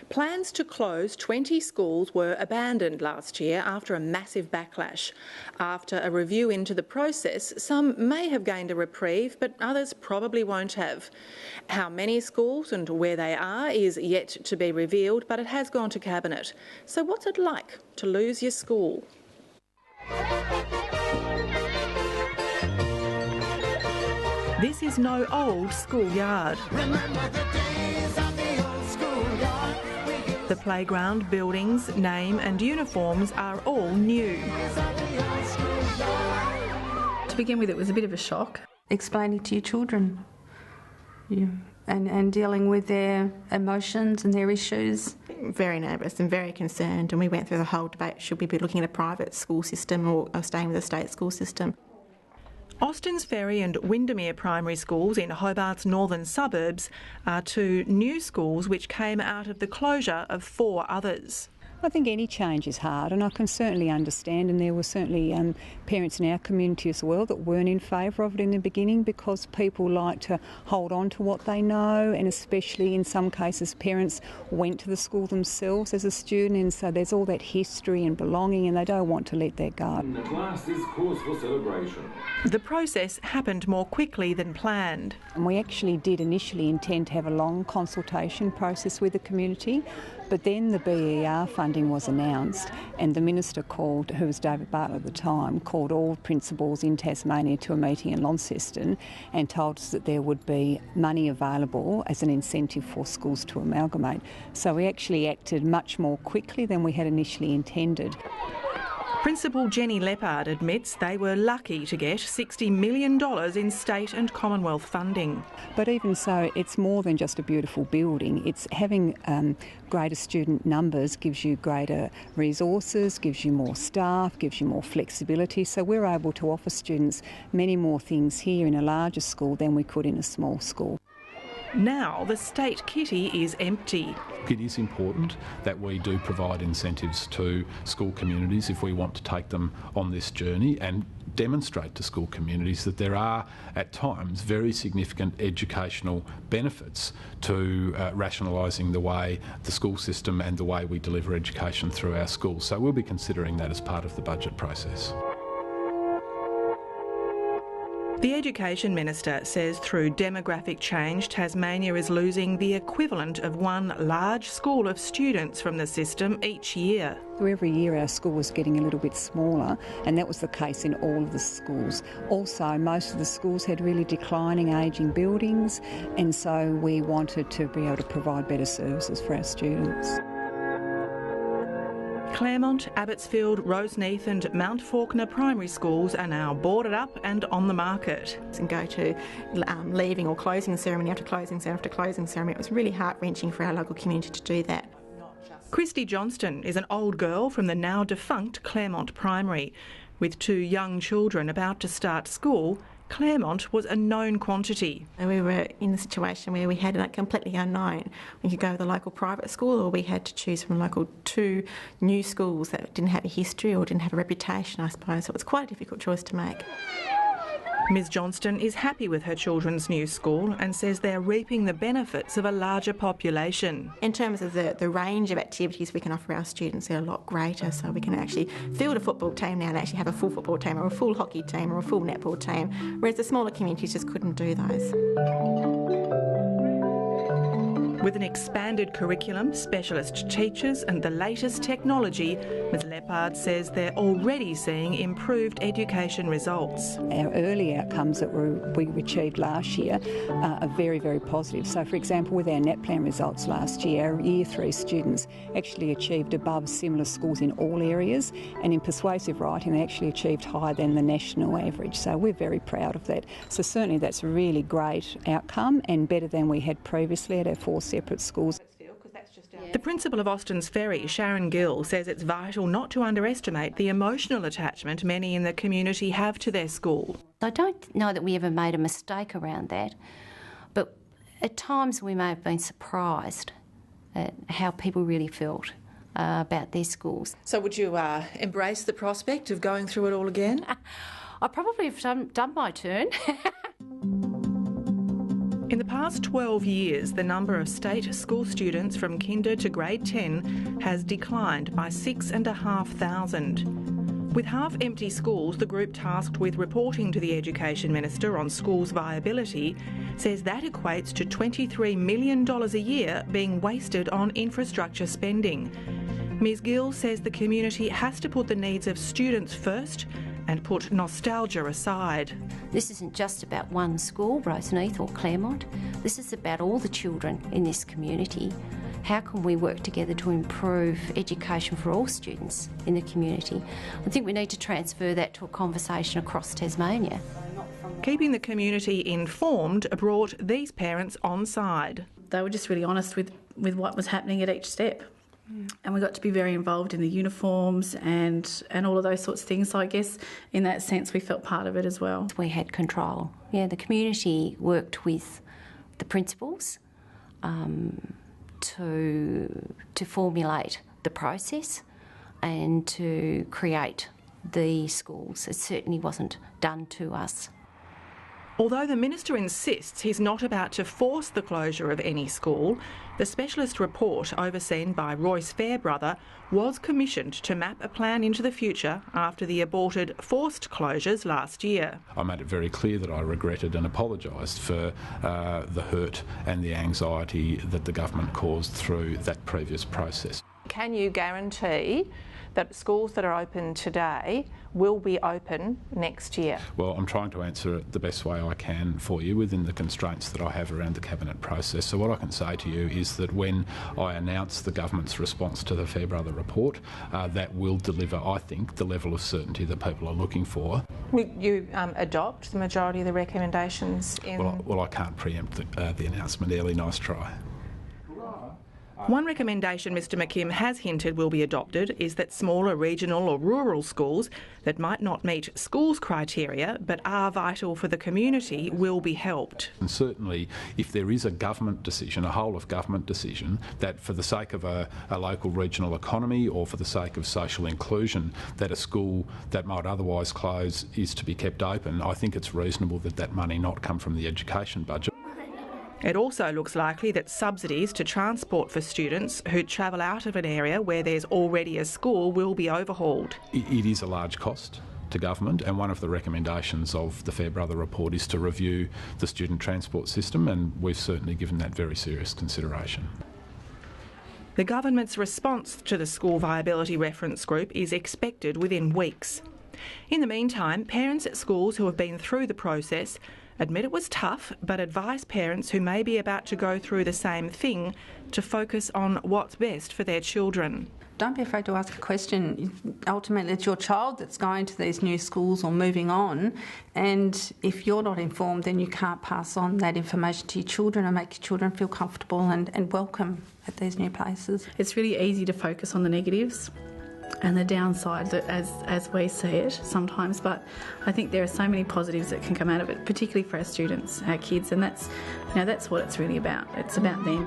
Plans to close 20 schools were abandoned last year after a massive backlash. After a review into the process, some may have gained a reprieve, but others probably won't have. How many schools and where they are is yet to be revealed, but it has gone to Cabinet. So what's it like to lose your school? This is no old schoolyard. The playground, buildings, name and uniforms are all new. To begin with, it was a bit of a shock. Explaining to your children and dealing with their emotions and their issues. Very nervous and very concerned, and we went through the whole debate, should we be looking at a private school system or staying with a state school system? Austins Ferry and Windermere primary schools in Hobart's northern suburbs are two new schools which came out of the closure of 4 others. I think any change is hard, and I can certainly understand, and there were certainly parents in our community as well that weren't in favour of it in the beginning, because people like to hold on to what they know, and especially in some cases parents went to the school themselves as a student, and so there's all that history and belonging, and they don't want to let that go. At last is cause for celebration. The process happened more quickly than planned. And we actually did initially intend to have a long consultation process with the community, but then the BER funding was announced, and the Minister called, who was David Bartlett at the time, called all principals in Tasmania to a meeting in Launceston and told us that there would be money available as an incentive for schools to amalgamate. So we actually acted much more quickly than we had initially intended. Principal Jenny Leppard admits they were lucky to get $60 million in state and Commonwealth funding. But even so, it's more than just a beautiful building. It's having greater student numbers gives you greater resources, gives you more staff, gives you more flexibility. So we're able to offer students many more things here in a larger school than we could in a small school. Now the state kitty is empty. It is important that we do provide incentives to school communities if we want to take them on this journey and demonstrate to school communities that there are at times very significant educational benefits to rationalising the way the school system and the way we deliver education through our schools. So we'll be considering that as part of the budget process. The Education Minister says through demographic change, Tasmania is losing the equivalent of one large school of students from the system each year. So every year our school was getting a little bit smaller, and that was the case in all of the schools. Also, most of the schools had really declining ageing buildings, and so we wanted to be able to provide better services for our students. Claremont, Abbotsfield, Roseneath and Mount Faulkner primary schools are now boarded up and on the market. And go to leaving or closing ceremony after closing ceremony after closing ceremony. It was really heart-wrenching for our local community to do that. Christy Johnston is an old girl from the now defunct Claremont Primary. With 2 young children about to start school, Claremont was a known quantity. We were in a situation where we had a completely unknown. We could go to the local private school, or we had to choose from local 2 new schools that didn't have a history or didn't have a reputation, I suppose. So it was quite a difficult choice to make. Ms Johnston is happy with her children's new school and says they're reaping the benefits of a larger population. In terms of the range of activities we can offer our students, they're a lot greater, so we can actually field a football team now and actually have a full football team or a full hockey team or a full netball team, whereas the smaller communities just couldn't do those. With an expanded curriculum, specialist teachers and the latest technology, Ms Leppard says they're already seeing improved education results. Our early outcomes that we achieved last year are very, very positive. So, for example, with our NAPLAN results last year, our Year 3 students actually achieved above similar schools in all areas, and in persuasive writing they actually achieved higher than the national average. So we're very proud of that. So certainly that's a really great outcome and better than we had previously at our 4 separate schools. The principal of Austins Ferry, Sharon Gill, says it's vital not to underestimate the emotional attachment many in the community have to their school. I don't know that we ever made a mistake around that, but at times we may have been surprised at how people really felt about their schools. So would you embrace the prospect of going through it all again? I probably have done my turn. In the past 12 years, the number of state school students from kinder to grade 10 has declined by 6,500. With half-empty schools, the group tasked with reporting to the Education Minister on schools' viability says that equates to $23 million a year being wasted on infrastructure spending. Ms Gill says the community has to put the needs of students first and put nostalgia aside. This isn't just about one school, Roseneath or Claremont. This is about all the children in this community. How can we work together to improve education for all students in the community? I think we need to transfer that to a conversation across Tasmania. Keeping the community informed brought these parents on side. They were just really honest with what was happening at each step. And we got to be very involved in the uniforms and all of those sorts of things. So I guess in that sense we felt part of it as well. We had control. Yeah, the community worked with the principals to formulate the process and to create the schools. It certainly wasn't done to us. Although the Minister insists he's not about to force the closure of any school, the specialist report overseen by Royce Fairbrother was commissioned to map a plan into the future after the aborted forced closures last year. I made it very clear that I regretted and apologised for the hurt and the anxiety that the government caused through that previous process. Can you guarantee that schools that are open today will be open next year? Well, I'm trying to answer it the best way I can for you within the constraints that I have around the Cabinet process. So what I can say to you is that when I announce the government's response to the Fairbrother report, that will deliver, I think, the level of certainty that people are looking for. Will you adopt the majority of the recommendations in... Well, I can't preempt the announcement, Ellie. Nice try. One recommendation Mr McKim has hinted will be adopted is that smaller regional or rural schools that might not meet schools criteria but are vital for the community will be helped. And certainly if there is a government decision, a whole of government decision, that for the sake of a local regional economy or for the sake of social inclusion, that a school that might otherwise close is to be kept open, I think it's reasonable that that money not come from the education budget. It also looks likely that subsidies to transport for students who travel out of an area where there's already a school will be overhauled. It is a large cost to government, and one of the recommendations of the Fairbrother report is to review the student transport system, and we've certainly given that very serious consideration. The government's response to the School Viability Reference Group is expected within weeks. In the meantime, parents at schools who have been through the process admit it was tough, but advise parents who may be about to go through the same thing to focus on what's best for their children. Don't be afraid to ask a question. Ultimately, it's your child that's going to these new schools or moving on, and if you're not informed, then you can't pass on that information to your children and make your children feel comfortable and welcome at these new places. It's really easy to focus on the negatives and the downside as we see it sometimes, but I think there are so many positives that can come out of it, particularly for our students, our kids, and that's what it's really about. It's about them.